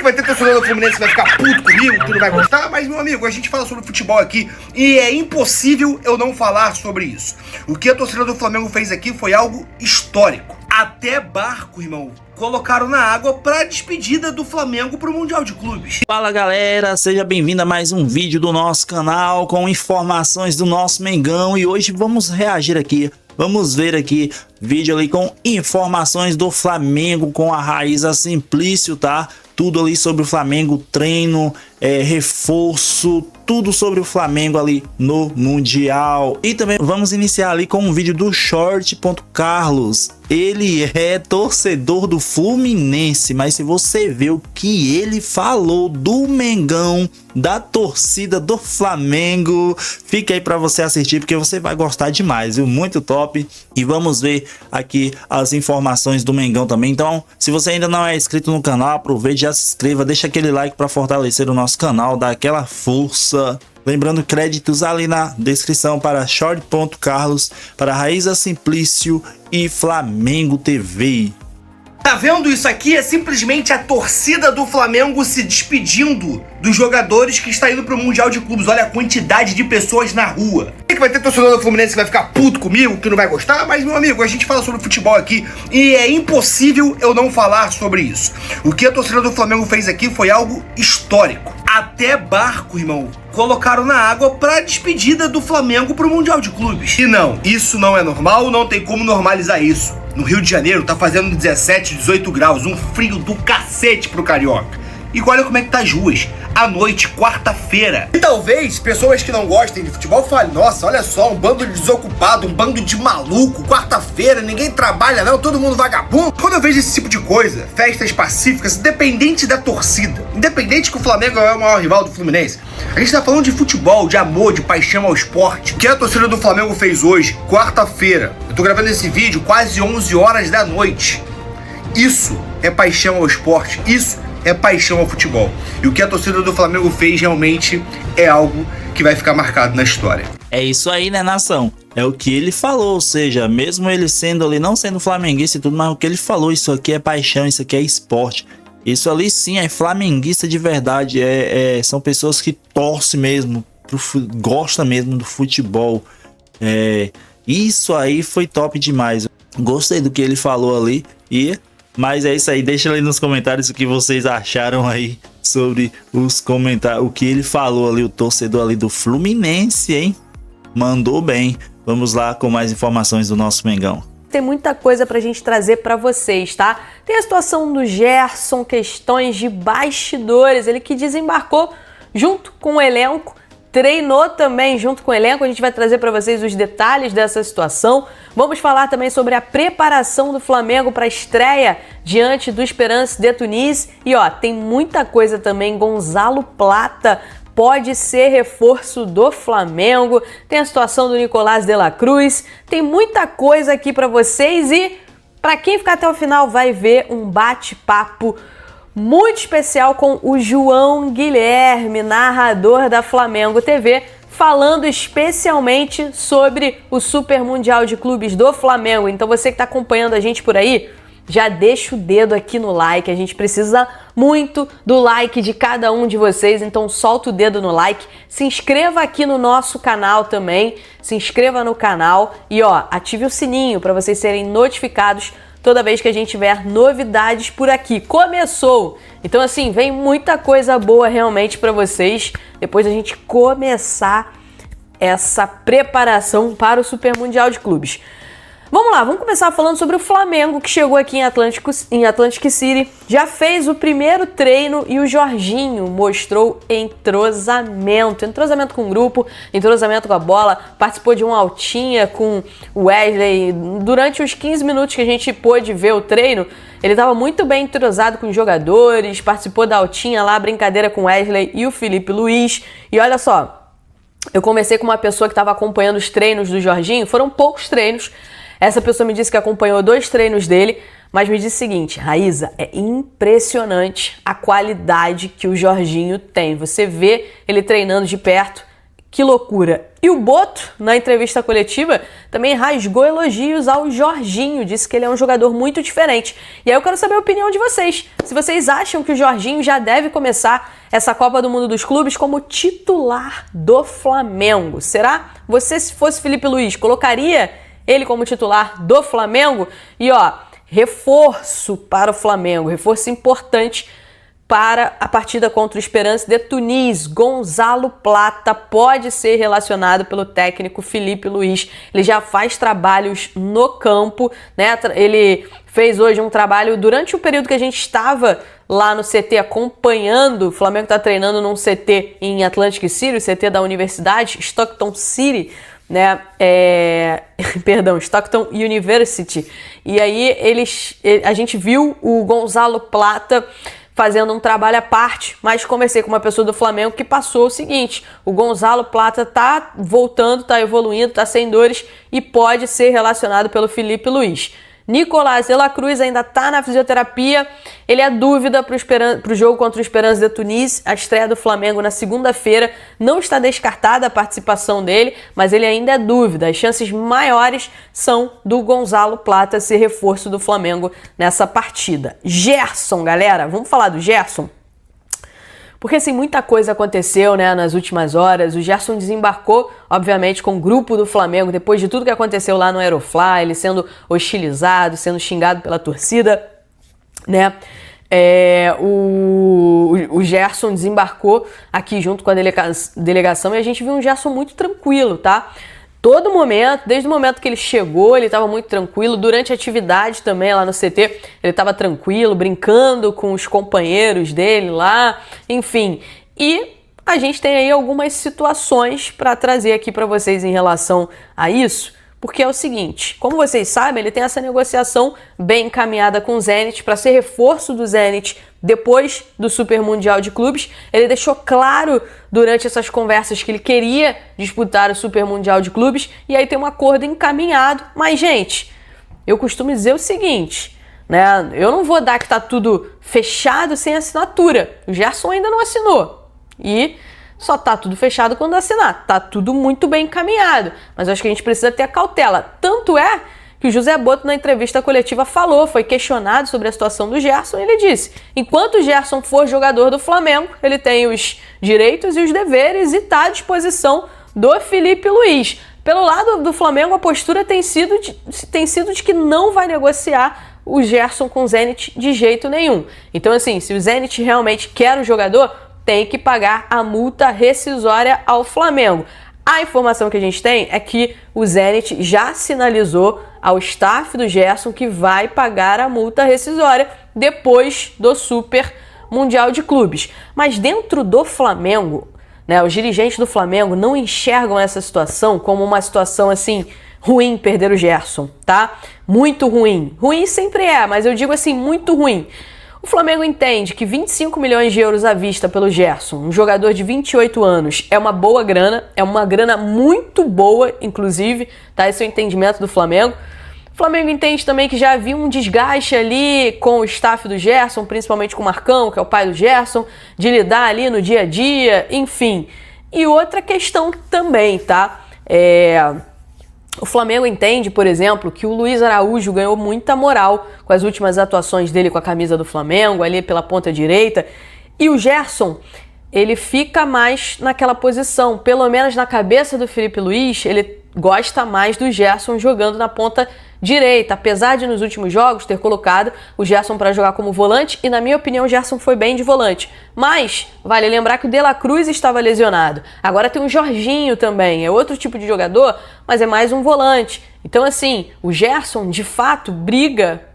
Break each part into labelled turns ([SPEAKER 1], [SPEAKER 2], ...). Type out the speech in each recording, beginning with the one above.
[SPEAKER 1] Vai ter torcedor do Fluminense que vai ficar puto comigo, que não vai gostar, mas, meu amigo, a gente fala sobre futebol aqui e é impossível eu não falar sobre isso. O que a torcida do Flamengo fez aqui foi algo histórico. Até barco, irmão, colocaram na água pra despedida do Flamengo pro Mundial de Clubes.
[SPEAKER 2] Fala galera, seja bem-vindo a mais um vídeo do nosso canal com informações do nosso Mengão e hoje vamos reagir aqui. Vamos ver aqui vídeo ali com informações do Flamengo com a Raíza Simplício, tá? Tudo ali sobre o Flamengo, treino, reforço, tudo sobre o Flamengo ali no Mundial. E também vamos iniciar ali com um vídeo do Short.Carlos. Ele é torcedor do Fluminense, mas se você vê o que ele falou do Mengão, da torcida do Flamengo, fica aí para você assistir porque você vai gostar demais, viu? Muito top. E vamos ver aqui as informações do Mengão também. Então, se você ainda não é inscrito no canal, aproveite, já se inscreva, deixa aquele like para fortalecer o nosso canal, dá aquela força. Lembrando, créditos ali na descrição para Short.Carlos, para Raíza Simplício e Flamengo TV.
[SPEAKER 1] Tá vendo isso aqui? É simplesmente a torcida do Flamengo se despedindo dos jogadores que está indo pro Mundial de Clubes. Olha a quantidade de pessoas na rua. Vai ter torcedor do Fluminense que vai ficar puto comigo, que não vai gostar, mas, meu amigo, a gente fala sobre futebol aqui e é impossível eu não falar sobre isso. O que a torcida do Flamengo fez aqui foi algo histórico. Até barco, irmão, colocaram na água pra despedida do Flamengo pro Mundial de Clubes. E não, isso não é normal, não tem como normalizar isso. No Rio de Janeiro tá fazendo 17, 18 graus, um frio do cacete pro carioca. E olha como é que tá as ruas, à noite, quarta-feira. E talvez pessoas que não gostem de futebol falem: nossa, olha só, um bando de desocupado, um bando de maluco, quarta-feira, ninguém trabalha não, todo mundo vagabundo. Quando eu vejo esse tipo de coisa, festas pacíficas, independente da torcida, independente que o Flamengo é o maior rival do Fluminense, a gente tá falando de futebol, de amor, de paixão ao esporte. O que a torcida do Flamengo fez hoje, quarta-feira, eu tô gravando esse vídeo quase 11 horas da noite. Isso é paixão ao esporte, isso é paixão ao futebol. E o que a torcida do Flamengo fez realmente é algo que vai ficar marcado na história.
[SPEAKER 2] É isso aí, né, nação? É o que ele falou, ou seja, mesmo ele sendo ali, não sendo flamenguista e tudo, mas o que ele falou, isso aqui é paixão, isso aqui é esporte. Isso ali sim é flamenguista de verdade, são pessoas que torcem mesmo, gostam mesmo do futebol. Isso aí foi top demais. Gostei do que ele falou ali mas é isso aí, deixa ali nos comentários o que vocês acharam aí sobre os comentários, o que ele falou ali, o torcedor ali do Fluminense, hein? Mandou bem. Vamos lá com mais informações do nosso Mengão.
[SPEAKER 3] Tem muita coisa pra gente trazer pra vocês, tá? Tem a situação do Gerson, questões de bastidores, ele que desembarcou junto com o elenco, treinou também junto com o elenco, a gente vai trazer para vocês os detalhes dessa situação. Vamos falar também sobre a preparação do Flamengo para a estreia diante do Esperance de Tunis. E ó, tem muita coisa também, Gonzalo Plata pode ser reforço do Flamengo, tem a situação do Nicolás de la Cruz, tem muita coisa aqui para vocês e para quem ficar até o final vai ver um bate-papo muito especial com o João Guilherme, narrador da Flamengo TV, falando especialmente sobre o Super Mundial de Clubes do Flamengo. Então você que está acompanhando a gente por aí, já deixa o dedo aqui no like, a gente precisa muito do like de cada um de vocês, então solta o dedo no like, se inscreva aqui no nosso canal também, se inscreva no canal e ó, ative o sininho para vocês serem notificados toda vez que a gente tiver novidades por aqui. Começou! Então assim, vem muita coisa boa realmente para vocês, depois a gente começar essa preparação para o Super Mundial de Clubes. Vamos lá, vamos começar falando sobre o Flamengo, que chegou aqui em Atlantic City, já fez o primeiro treino e o Jorginho mostrou entrosamento com o grupo, entrosamento com a bola, participou de uma altinha com o Wesley. Durante os 15 minutos que a gente pôde ver o treino, ele estava muito bem entrosado com os jogadores, participou da altinha lá, brincadeira com o Wesley e o Felipe Luiz. E olha só, eu conversei com uma pessoa que estava acompanhando os treinos do Jorginho, foram poucos treinos. Essa pessoa me disse que acompanhou 2 treinos dele, mas me disse o seguinte: Raíza, é impressionante a qualidade que o Jorginho tem. Você vê ele treinando de perto, Que loucura. E o Boto, na entrevista coletiva, também rasgou elogios ao Jorginho, disse que ele é um jogador muito diferente. E aí eu quero saber a opinião de vocês. Se vocês acham que o Jorginho já deve começar essa Copa do Mundo dos Clubes como titular do Flamengo. Será? Você, se fosse Felipe Luiz, colocaria ele como titular do Flamengo? E ó, reforço para o Flamengo, reforço importante para a partida contra o Esperance de Tunis. Gonzalo Plata pode ser relacionado pelo técnico Felipe Luiz. Ele já faz trabalhos no campo, né? Ele fez hoje um trabalho durante o período que a gente estava lá no CT acompanhando. O Flamengo está treinando num CT em Atlantic City, o CT da Universidade, Stockton City, né? Stockton University. E aí a gente viu o Gonzalo Plata fazendo um trabalho à parte, mas conversei com uma pessoa do Flamengo que passou o seguinte: o Gonzalo Plata tá voltando, tá evoluindo, tá sem dores e pode ser relacionado pelo Felipe Luiz. Nicolás de la Cruz ainda tá na fisioterapia, ele é dúvida pro jogo contra o Esperance de Tunis, a estreia do Flamengo na segunda-feira. Não está descartada a participação dele, mas ele ainda é dúvida. As chances maiores são do Gonzalo Plata ser reforço do Flamengo nessa partida. Gerson, galera, vamos falar do Gerson? Porque assim, muita coisa aconteceu, né, nas últimas horas. O Gerson desembarcou, obviamente, com o grupo do Flamengo, depois de tudo que aconteceu lá no Aerofly, ele sendo hostilizado, sendo xingado pela torcida, né? O Gerson desembarcou aqui junto com a delegação e a gente viu um Gerson muito tranquilo, tá? Todo momento, desde o momento que ele chegou, ele estava muito tranquilo. Durante a atividade também lá no CT, ele estava tranquilo, brincando com os companheiros dele lá, enfim. E a gente tem aí algumas situações para trazer aqui para vocês em relação a isso, porque é o seguinte: como vocês sabem, ele tem essa negociação bem encaminhada com o Zenit para ser reforço do Zenit depois do Super Mundial de Clubes. Ele deixou claro durante essas conversas que ele queria disputar o Super Mundial de Clubes e aí tem um acordo encaminhado. Mas, gente, eu costumo dizer o seguinte, né? Eu não vou dar que tá tudo fechado sem assinatura. O Gerson ainda não assinou e só tá tudo fechado quando assinar. Tá tudo muito bem encaminhado, mas acho que a gente precisa ter cautela. Tanto é que o José Boto, na entrevista coletiva, foi questionado sobre a situação do Gerson, e ele disse: enquanto o Gerson for jogador do Flamengo, ele tem os direitos e os deveres e está à disposição do Felipe Luiz. Pelo lado do Flamengo, a postura tem sido de que não vai negociar o Gerson com o Zenit de jeito nenhum. Então, assim, se o Zenit realmente quer o jogador, tem que pagar a multa rescisória ao Flamengo. A informação que a gente tem é que o Zenit já sinalizou ao staff do Gerson que vai pagar a multa rescisória depois do Super Mundial de Clubes. Mas dentro do Flamengo, né, os dirigentes do Flamengo não enxergam essa situação como uma situação assim ruim perder o Gerson, tá? Muito ruim. Ruim sempre é, mas eu digo assim, muito ruim. O Flamengo entende que 25 milhões de euros à vista pelo Gerson, um jogador de 28 anos, é uma boa grana, é uma grana muito boa, inclusive, tá? Esse é o entendimento do Flamengo. O Flamengo entende também que já havia um desgaste ali com o staff do Gerson, principalmente com o Marcão, que é o pai do Gerson, de lidar ali no dia a dia, enfim. E outra questão também, tá? O Flamengo entende, por exemplo, que o Luiz Araújo ganhou muita moral com as últimas atuações dele com a camisa do Flamengo, ali pela ponta direita. E o Gerson, ele fica mais naquela posição. Pelo menos na cabeça do Felipe Luiz, ele gosta mais do Gerson jogando na ponta direita. Apesar de nos últimos jogos ter colocado o Gerson para jogar como volante, e na minha opinião o Gerson foi bem de volante. Mas vale lembrar que o De la Cruz estava lesionado. Agora tem o Jorginho também, é outro tipo de jogador, mas é mais um volante. Então assim, o Gerson de fato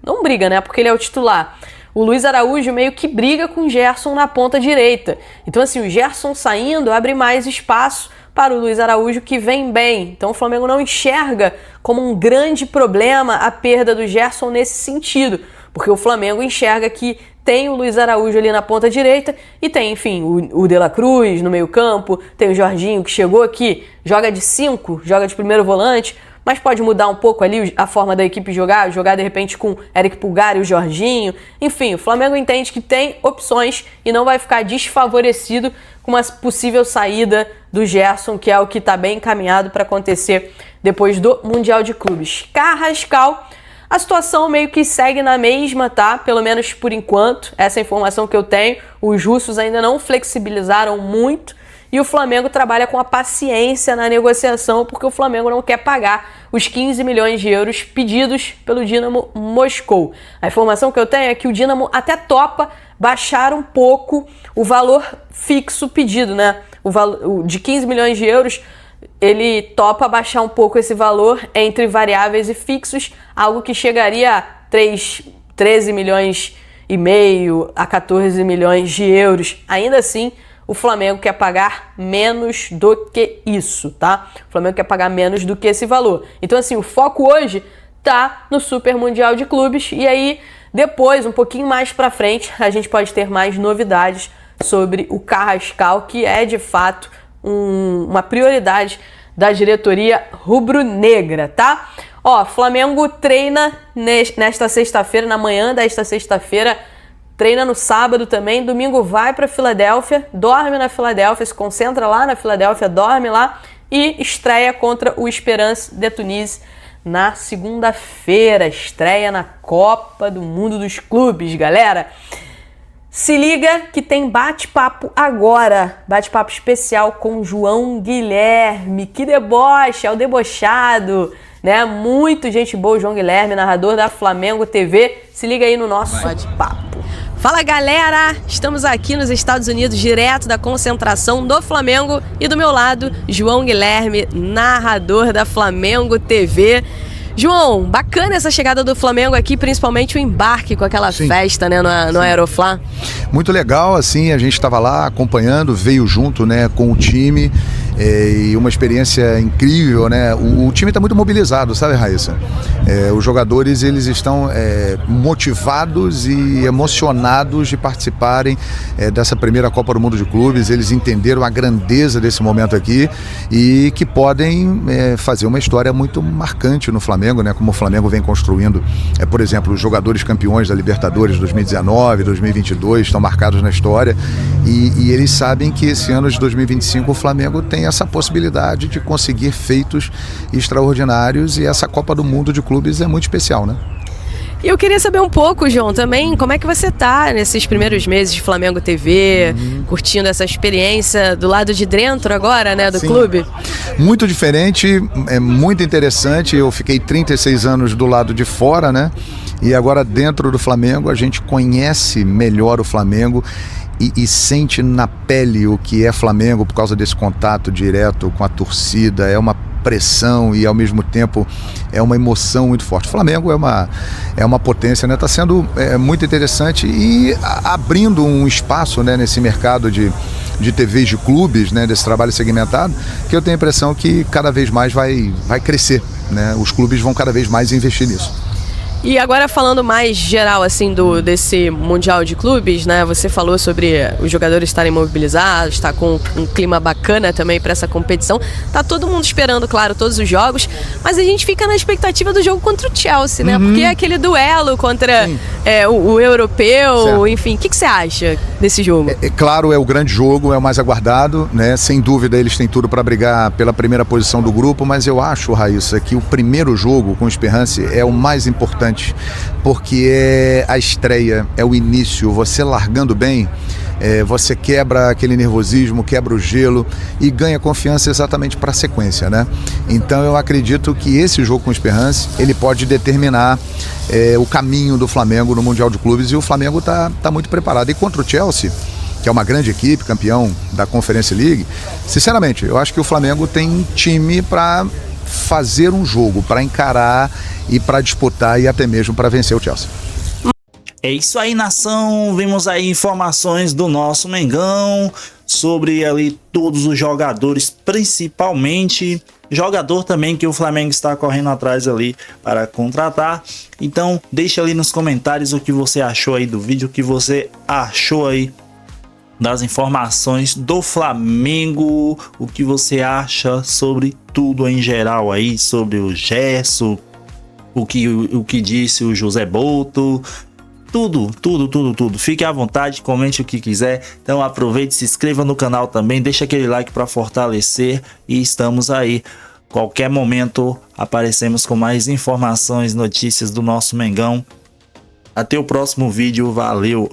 [SPEAKER 3] não briga, né, porque ele é o titular. O Luiz Araújo meio que briga com o Gerson na ponta direita. Então assim, o Gerson saindo abre mais espaço para o Luiz Araújo, que vem bem. Então o Flamengo não enxerga como um grande problema a perda do Gerson nesse sentido, porque o Flamengo enxerga que tem o Luiz Araújo ali na ponta direita e tem, enfim, o De la Cruz no meio campo, tem o Jorginho que chegou aqui, joga de 5, joga de primeiro volante, mas pode mudar um pouco ali a forma da equipe jogar de repente com Eric Pulgar e o Jorginho. Enfim, o Flamengo entende que tem opções e não vai ficar desfavorecido com uma possível saída do Gerson, que é o que está bem encaminhado para acontecer depois do Mundial de Clubes. Carrascal, a situação meio que segue na mesma, tá? Pelo menos por enquanto, essa é a informação que eu tenho. Os russos ainda não flexibilizaram muito e o Flamengo trabalha com a paciência na negociação porque o Flamengo não quer pagar os 15 milhões de euros pedidos pelo Dinamo Moscou. A informação que eu tenho é que o Dinamo até topa baixar um pouco o valor fixo pedido, né? O valor de 15 milhões de euros, ele topa baixar um pouco esse valor entre variáveis e fixos, algo que chegaria a 13 milhões e meio a 14 milhões de euros. Ainda assim, o Flamengo quer pagar menos do que isso, tá? O Flamengo quer pagar menos do que esse valor. Então, assim, o foco hoje tá no Super Mundial de Clubes e aí depois, um pouquinho mais pra frente, a gente pode ter mais novidades sobre o Carrascal, que é de fato uma prioridade da diretoria rubro-negra, tá? Ó, Flamengo treina nesta sexta-feira, na manhã desta sexta-feira, treina no sábado também, domingo vai para Filadélfia, dorme na Filadélfia, se concentra lá na Filadélfia, dorme lá e estreia contra o Esperance de Tunis na segunda-feira, estreia na Copa do Mundo dos Clubes, galera. Se liga que tem bate-papo agora, bate-papo especial com João Guilherme, que deboche, é o debochado, né? Muito gente boa, João Guilherme, narrador da Flamengo TV. Se liga aí no nosso bate-papo. Fala, galera! Estamos aqui nos Estados Unidos, direto da concentração do Flamengo e do meu lado, João Guilherme, narrador da Flamengo TV. João, bacana essa chegada do Flamengo aqui, principalmente o embarque com aquela festa, né, no Aeroflá.
[SPEAKER 4] Muito legal, assim, a gente estava lá acompanhando, veio junto, né, com o time, e uma experiência incrível, né, o time está muito mobilizado, sabe, Raíssa? Os jogadores, eles estão motivados e emocionados de participarem dessa primeira Copa do Mundo de Clubes, eles entenderam a grandeza desse momento aqui e que podem fazer uma história muito marcante no Flamengo, né, como o Flamengo vem construindo, por exemplo, os jogadores campeões da Libertadores 2019, 2022 estão marcados na história e eles sabem que esse ano de 2025 o Flamengo tem essa possibilidade de conseguir feitos extraordinários e essa Copa do Mundo de Clubes é muito especial, né?
[SPEAKER 3] E eu queria saber um pouco, João, também, como é que você tá nesses primeiros meses de Flamengo TV, curtindo essa experiência do lado de dentro agora, né, do clube?
[SPEAKER 4] Muito diferente, é muito interessante, eu fiquei 36 anos do lado de fora, né, e agora dentro do Flamengo a gente conhece melhor o Flamengo e sente na pele o que é Flamengo por causa desse contato direto com a torcida, é uma pressão e ao mesmo tempo é uma emoção muito forte. O Flamengo é uma potência, né? Está sendo muito interessante e abrindo um espaço, né, nesse mercado de TVs de clubes, né, desse trabalho segmentado, que eu tenho a impressão que cada vez mais vai crescer, né? Os clubes vão cada vez mais investir nisso.
[SPEAKER 3] E agora falando mais geral assim desse Mundial de Clubes, né? Você falou sobre os jogadores estarem mobilizados, está com um clima bacana também para essa competição. Tá todo mundo esperando, claro, todos os jogos, mas a gente fica na expectativa do jogo contra o Chelsea, né? Porque é aquele duelo contra o europeu, certo. Enfim. O que você acha desse jogo?
[SPEAKER 4] Claro, é o grande jogo, é o mais aguardado, né? Sem dúvida eles têm tudo para brigar pela primeira posição do grupo, mas eu acho, Raíssa, que o primeiro jogo com o Esperance é o mais importante, porque é a estreia, é o início, você largando bem, você quebra aquele nervosismo, quebra o gelo e ganha confiança exatamente para a sequência, né? Então eu acredito que esse jogo com o Esperance, ele pode determinar o caminho do Flamengo no Mundial de Clubes e o Flamengo tá muito preparado. E contra o Chelsea, que é uma grande equipe, campeão da Conference League, sinceramente, eu acho que o Flamengo tem time para fazer um jogo, para encarar e para disputar e até mesmo para vencer o Chelsea.
[SPEAKER 2] É isso aí, nação. Vimos aí informações do nosso Mengão sobre ali todos os jogadores, principalmente jogador também que o Flamengo está correndo atrás ali para contratar. Então deixa ali nos comentários o que você achou aí do vídeo, o que você achou aí das informações do Flamengo, o que você acha sobre tudo em geral aí, sobre o Gerson, o que disse o José Boto, tudo. Fique à vontade, comente o que quiser. Então aproveite, se inscreva no canal também, deixa aquele like para fortalecer e estamos aí. Qualquer momento aparecemos com mais informações, notícias do nosso Mengão. Até o próximo vídeo, valeu!